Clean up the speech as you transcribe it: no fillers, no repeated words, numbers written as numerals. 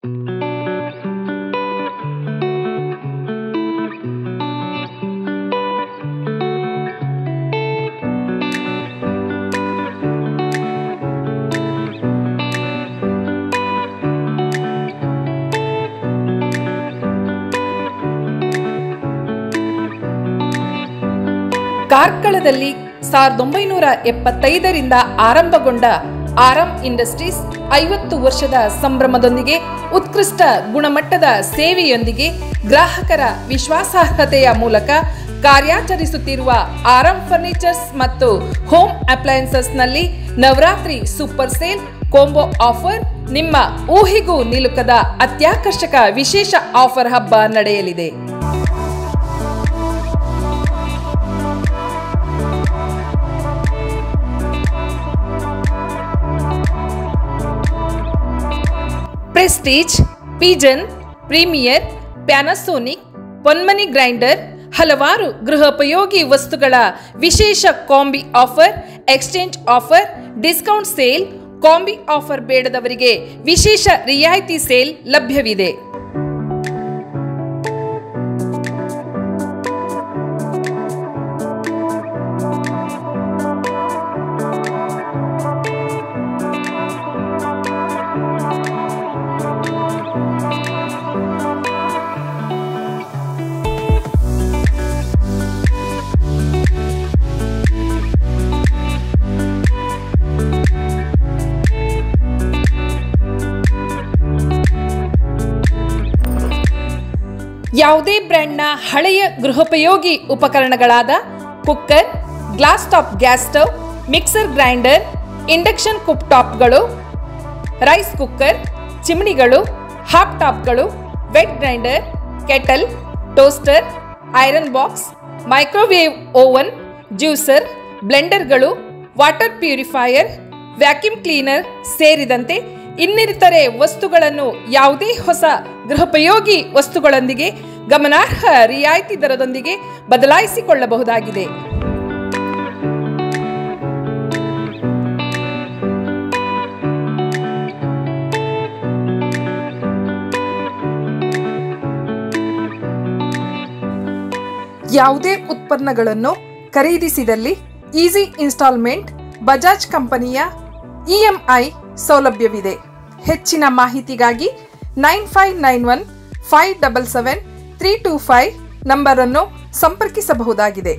ಕಾರ್ಕಳದಲ್ಲಿ 1975ರಿಂದ ಆರಂಭಗೊಂಡ ಆರಾಮ್ ಇಂಡಸ್ಟ್ರೀಸ್ 50 ವರ್ಷದ ಸಂಭ್ರಮದೊಂದಿಗೆ ಉತ್ಕೃಷ್ಟ ಗುಣಮಟ್ಟದ ಸೇವೆಯೊಂದಿಗೆ ಗ್ರಾಹಕರ ವಿಶ್ವಾಸಾರ್ಹತೆಯ ಮೂಲಕ ಕಾರ್ಯಾಚರಿಸುತ್ತಿರುವ ಆರಾಮ್ ಫರ್ನಿಚರ್ಸ್ ಮತ್ತು ಹೋಮ್ ಅಪ್ಲಯನ್ಸಸ್ನಲ್ಲಿ Navratri super sale combo offer ನಿಮ್ಮ ಊಹೆಗೂ ನಿಲುಕದ ಅತ್ಯಾಕರ್ಷಕ ವಿಶೇಷ ಆಫರ್ ಹಬ್ಬ ನಡೆಯಲಿದೆ. Prestige, Pigeon, Premier, Panasonic, Ponmani grinder ಹಲವಾರು ಗೃಹೋಪಯೋಗಿ ವಸ್ತುಗಳ ವಿಶೇಷ combi offer, exchange offer, discount sale, combi offer ಬೇಡದವರಿಗೆ ವಿಶೇಷ ರಿಯಾಯಿತಿ ಸೇಲ್ ಲಭ್ಯವಿದೆ. ಯಾವುದೇ ಬ್ರ್ಯಾಂಡ್ನ ಹಳೆಯ ಗೃಹೋಪಯೋಗಿ ಉಪಕರಣಗಳಾದ cooker, glass top gas stove, mixer grinder, induction cook ಟಾಪ್ಗಳು, ರೈಸ್ ಕುಕ್ಕರ್, ಚಿಮಣಿಗಳು, ಹಾಪ್ ಟಾಪ್ಗಳು, wet grinder, kettle, toaster, iron box, microwave oven, juicer, ಬ್ಲೆಂಡರ್ಗಳು, ವಾಟರ್ ಪ್ಯೂರಿಫೈಯರ್, ವ್ಯಾಕ್ಯೂಮ್ ಕ್ಲೀನರ್ ಸೇರಿದಂತೆ ಇನ್ನಿತರೆ ವಸ್ತುಗಳನ್ನು ಯಾವುದೇ ಹೊಸ ಗೃಹೋಪಯೋಗಿ ವಸ್ತುಗಳೊಂದಿಗೆ ಗಮನಾರ್ಹ ರಿಯಾಯಿತಿ ದರದೊಂದಿಗೆ ಬದಲಾಯಿಸಿಕೊಳ್ಳಬಹುದಾಗಿದೆ. ಯಾವುದೇ ಉತ್ಪನ್ನಗಳನ್ನು ಖರೀದಿಸಿದಲ್ಲಿ ಈಸಿ ಇನ್ಸ್ಟಾಲ್ಮೆಂಟ್, ಬಜಾಜ್ ಕಂಪನಿಯ EMI ಸೌಲಭ್ಯವಿದೆ. ಹೆಚ್ಚಿನ ಮಾಹಿತಿಗಾಗಿ 9591 577 325 ನಂಬರನ್ನು ಸಂಪರ್ಕಿಸಬಹುದಾಗಿದೆ.